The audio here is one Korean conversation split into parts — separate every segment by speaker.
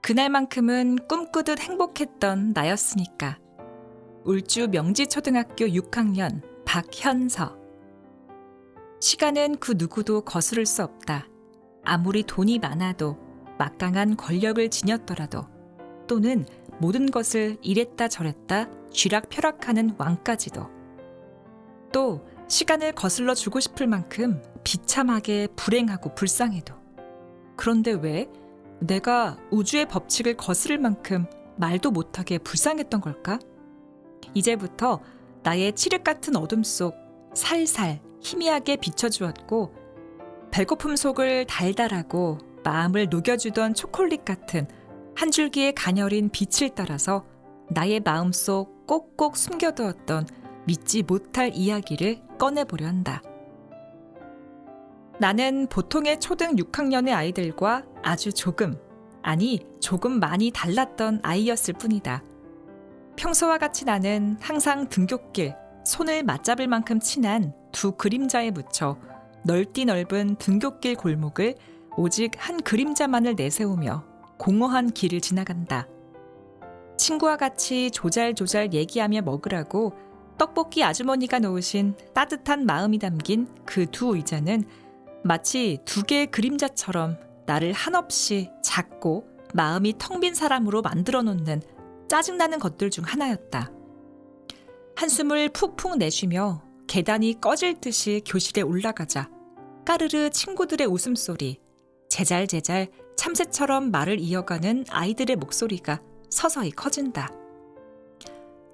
Speaker 1: 그날만큼은 꿈꾸듯 행복했던 나였으니까. 울주 명지초등학교 6학년 박현서. 시간은 그 누구도 거스를 수 없다. 아무리 돈이 많아도, 막강한 권력을 지녔더라도, 또는 모든 것을 이랬다 저랬다 쥐락펴락하는 왕까지도. 또 시간을 거슬러 주고 싶을 만큼 비참하게 불행하고 불쌍해도. 그런데 왜 내가 우주의 법칙을 거스를 만큼 말도 못하게 불쌍했던 걸까? 이제부터 나의 칠흑 같은 어둠 속 살살 희미하게 비춰주었고, 배고픔 속을 달달하고 마음을 녹여주던 초콜릿 같은 한 줄기의 가녀린 빛을 따라서 나의 마음속 꼭꼭 숨겨두었던 믿지 못할 이야기를 꺼내보려 한다. 나는 보통의 초등 6학년의 아이들과 아주 조금 많이 달랐던 아이였을 뿐이다. 평소와 같이 나는 항상 등굣길, 손을 맞잡을 만큼 친한 두 그림자에 묻혀 넓디 넓은 등굣길 골목을 오직 한 그림자만을 내세우며 공허한 길을 지나간다. 친구와 같이 조잘조잘 얘기하며 먹으라고 떡볶이 아주머니가 놓으신 따뜻한 마음이 담긴 그 두 의자는 마치 두 개의 그림자처럼 나를 한없이 작고 마음이 텅 빈 사람으로 만들어 놓는 짜증나는 것들 중 하나였다. 한숨을 푹푹 내쉬며 계단이 꺼질 듯이 교실에 올라가자 까르르 친구들의 웃음소리, 제잘제잘 참새처럼 말을 이어가는 아이들의 목소리가 서서히 커진다.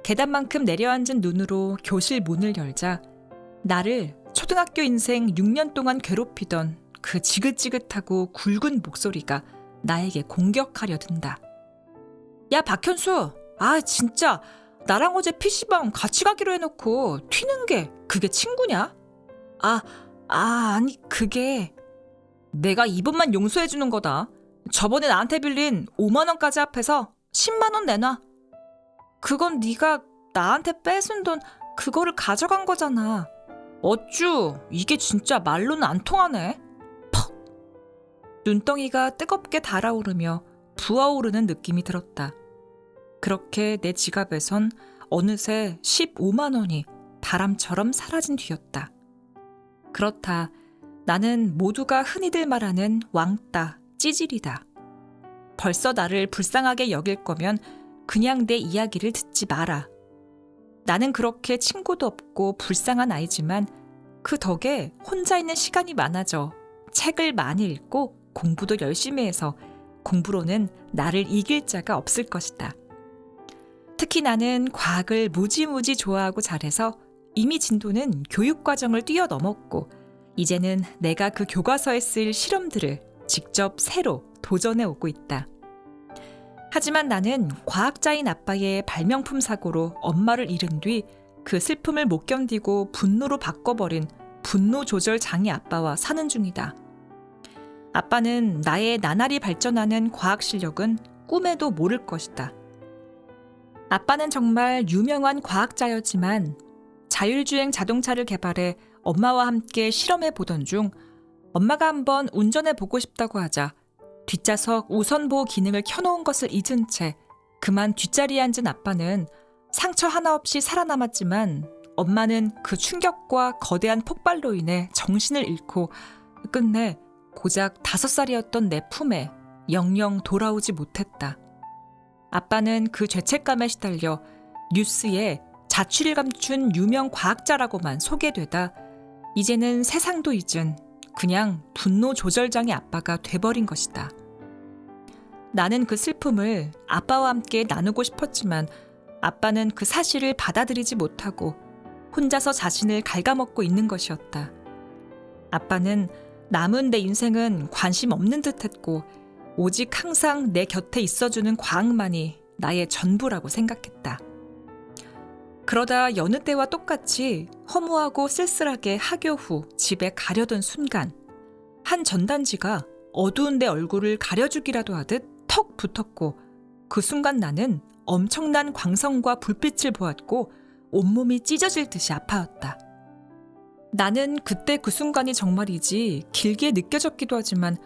Speaker 1: 계단만큼 내려앉은 눈으로 교실 문을 열자 나를 초등학교 인생 6년 동안 괴롭히던 그 지긋지긋하고 굵은 목소리가 나에게 공격하려 든다. 야, 박현수! 아, 진짜! 나랑 어제 PC방 같이 가기로 해놓고 튀는 게 그게 친구냐? 아니 그게... 내가 이번만 용서해주는 거다. 저번에 나한테 빌린 5만 원까지 합해서 10만 원 내놔. 그건 네가 나한테 뺏은 돈 그거를 가져간 거잖아. 어쭈, 이게 진짜 말로는 안 통하네. 퍽! 눈덩이가 뜨겁게 달아오르며 부어오르는 느낌이 들었다. 그렇게 내 지갑에선 어느새 15만 원이 바람처럼 사라진 뒤였다. 그렇다. 나는 모두가 흔히들 말하는 왕따, 찌질이다. 벌써 나를 불쌍하게 여길 거면 그냥 내 이야기를 듣지 마라. 나는 그렇게 친구도 없고 불쌍한 아이지만 그 덕에 혼자 있는 시간이 많아져 책을 많이 읽고 공부도 열심히 해서 공부로는 나를 이길 자가 없을 것이다. 특히 나는 과학을 무지무지 좋아하고 잘해서 이미 진도는 교육과정을 뛰어넘었고 이제는 내가 그 교과서에 쓰일 실험들을 직접 새로 도전해 오고 있다. 하지만 나는 과학자인 아빠의 발명품 사고로 엄마를 잃은 뒤 그 슬픔을 못 견디고 분노로 바꿔버린 분노 조절 장애 아빠와 사는 중이다. 아빠는 나의 나날이 발전하는 과학 실력은 꿈에도 모를 것이다. 아빠는 정말 유명한 과학자였지만 자율주행 자동차를 개발해 엄마와 함께 실험해 보던 중 엄마가 한번 운전해 보고 싶다고 하자 뒷좌석 우선보호 기능을 켜놓은 것을 잊은 채 그만 뒷자리에 앉은 아빠는 상처 하나 없이 살아남았지만 엄마는 그 충격과 거대한 폭발로 인해 정신을 잃고 끝내 고작 5살이었던 내 품에 영영 돌아오지 못했다. 아빠는 그 죄책감에 시달려 뉴스에 자취를 감춘 유명 과학자라고만 소개되다 이제는 세상도 잊은 그냥 분노 조절장애 아빠가 돼버린 것이다. 나는 그 슬픔을 아빠와 함께 나누고 싶었지만 아빠는 그 사실을 받아들이지 못하고 혼자서 자신을 갉아먹고 있는 것이었다. 아빠는 남은 내 인생은 관심 없는 듯했고 오직 항상 내 곁에 있어주는 과학만이 나의 전부라고 생각했다. 그러다 여느 때와 똑같이 허무하고 쓸쓸하게 하교 후 집에 가려던 순간 한 전단지가 어두운 내 얼굴을 가려주기라도 하듯 턱 붙었고 그 순간 나는 엄청난 광선과 불빛을 보았고 온몸이 찢어질 듯이 아파왔다. 나는 그때 그 순간이 정말이지 길게 느껴졌기도 하지만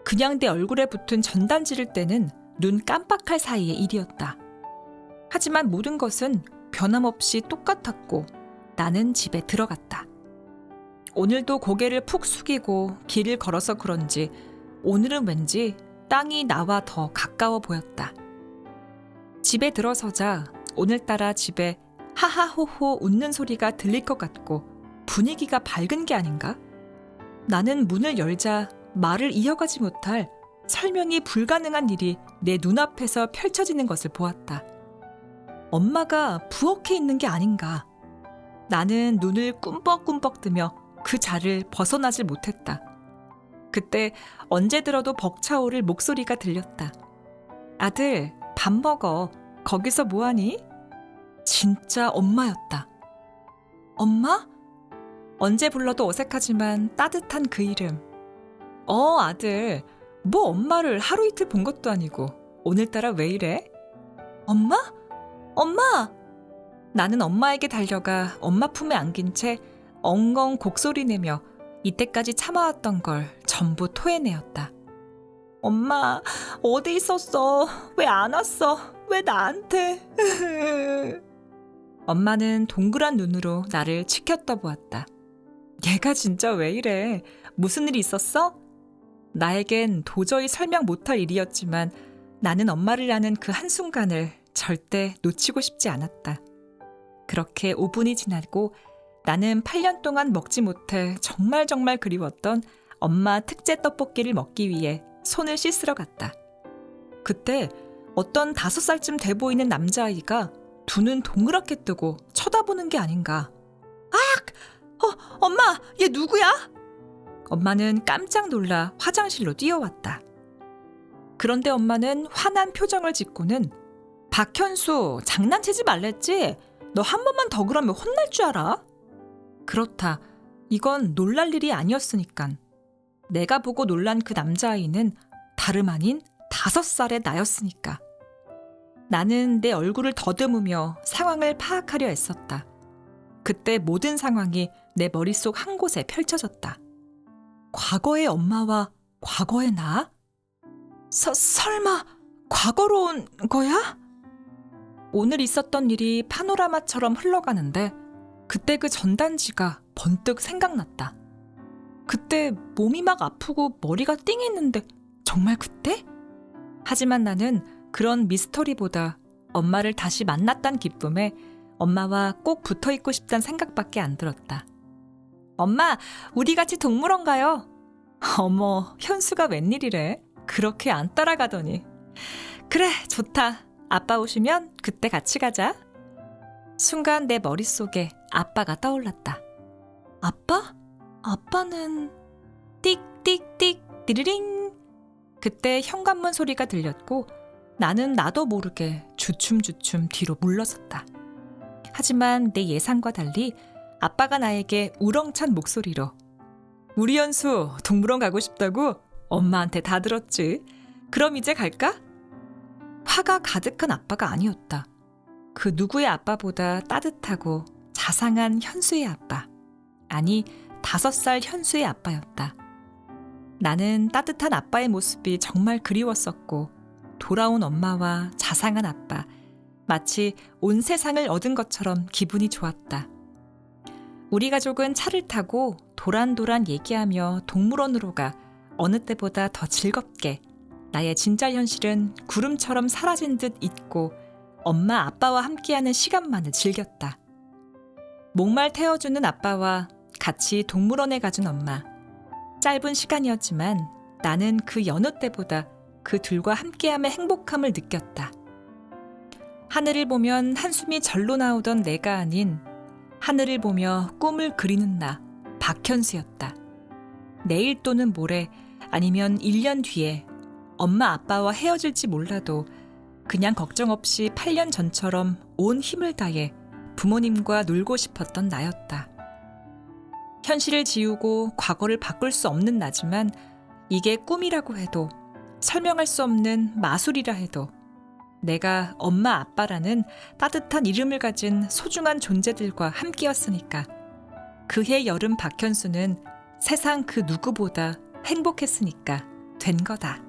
Speaker 1: 그냥 내 얼굴에 붙은 전단지를 떼는 눈 깜빡할 사이의 일이었다. 하지만 모든 것은 변함없이 똑같았고 나는 집에 들어갔다. 오늘도 고개를 푹 숙이고 길을 걸어서 그런지 오늘은 왠지 땅이 나와 더 가까워 보였다. 집에 들어서자 오늘따라 집에 하하호호 웃는 소리가 들릴 것 같고 분위기가 밝은 게 아닌가? 나는 문을 열자 말을 이어가지 못할 설명이 불가능한 일이 내 눈앞에서 펼쳐지는 것을 보았다. 엄마가 부엌에 있는 게 아닌가? 나는 눈을 꿈뻑꿈뻑 뜨며 그 자리를 벗어나질 못했다. 그때 언제 들어도 벅차오를 목소리가 들렸다. 아들, 밥 먹어. 거기서 뭐하니? 진짜 엄마였다. 엄마? 언제 불러도 어색하지만 따뜻한 그 이름. 아들. 뭐 엄마를 하루 이틀 본 것도 아니고 오늘따라 왜 이래? 엄마? 엄마! 나는 엄마에게 달려가 엄마 품에 안긴 채 엉엉 곡소리 내며 이때까지 참아왔던 걸 전부 토해내었다. 엄마, 어디 있었어? 왜 안 왔어? 왜 나한테? 엄마는 동그란 눈으로 나를 치켜떠보았다. 얘가 진짜 왜 이래? 무슨 일이 있었어? 나에겐 도저히 설명 못할 일이었지만 나는 엄마를 아는 그 한순간을 절대 놓치고 싶지 않았다. 그렇게 5분이 지나고 나는 8년 동안 먹지 못해 정말 그리웠던 엄마 특제 떡볶이를 먹기 위해 손을 씻으러 갔다. 그때 어떤 5살쯤 돼 보이는 남자아이가 두 눈 동그랗게 뜨고 쳐다보는 게 아닌가. 엄마, 얘 누구야? 엄마는 깜짝 놀라 화장실로 뛰어왔다. 그런데 엄마는 화난 표정을 짓고는 박현수, 장난치지 말랬지? 너 한 번만 더 그러면 혼날 줄 알아? 그렇다. 이건 놀랄 일이 아니었으니깐. 내가 보고 놀란 그 남자아이는 다름 아닌 5살의 나였으니까. 나는 내 얼굴을 더듬으며 상황을 파악하려 애썼다. 그때 모든 상황이 내 머릿속 한 곳에 펼쳐졌다. 과거의 엄마와 과거의 나? 설마 과거로 온 거야? 오늘 있었던 일이 파노라마처럼 흘러가는데 그때 그 전단지가 번뜩 생각났다. 그때 몸이 막 아프고 머리가 띵했는데 정말 그때? 하지만 나는 그런 미스터리보다 엄마를 다시 만났단 기쁨에 엄마와 꼭 붙어있고 싶단 생각밖에 안 들었다. 엄마, 우리 같이 동물원 가요. 어머, 현수가 웬일이래? 그렇게 안 따라가더니. 그래, 좋다. 아빠 오시면 그때 같이 가자. 순간 내 머릿속에 아빠가 떠올랐다. 아빠? 아빠는 띡띡띡 띠르링. 그때 현관문 소리가 들렸고 나는 나도 모르게 주춤주춤 뒤로 물러섰다. 하지만 내 예상과 달리 아빠가 나에게 우렁찬 목소리로 우리 현수 동물원 가고 싶다고? 엄마한테 다 들었지. 그럼 이제 갈까? 화가 가득한 아빠가 아니었다. 그 누구의 아빠보다 따뜻하고 자상한 현수의 아빠. 아니, 5살 현수의 아빠였다. 나는 따뜻한 아빠의 모습이 정말 그리웠었고 돌아온 엄마와 자상한 아빠, 마치 온 세상을 얻은 것처럼 기분이 좋았다. 우리 가족은 차를 타고 도란도란 얘기하며 동물원으로 가 어느 때보다 더 즐겁게 나의 진짜 현실은 구름처럼 사라진 듯 잊고 엄마 아빠와 함께하는 시간만을 즐겼다. 목말 태워주는 아빠와 같이 동물원에 가준 엄마. 짧은 시간이었지만 나는 그 여느 때보다 그 둘과 함께함의 행복함을 느꼈다. 하늘을 보면 한숨이 절로 나오던 내가 아닌 하늘을 보며 꿈을 그리는 나 박현수였다. 내일 또는 모레 아니면 1년 뒤에 엄마 아빠와 헤어질지 몰라도 그냥 걱정 없이 8년 전처럼 온 힘을 다해 부모님과 놀고 싶었던 나였다. 현실을 지우고 과거를 바꿀 수 없는 나지만 이게 꿈이라고 해도 설명할 수 없는 마술이라 해도 내가 엄마 아빠라는 따뜻한 이름을 가진 소중한 존재들과 함께였으니까 그해 여름 박현수는 세상 그 누구보다 행복했으니까 된 거다.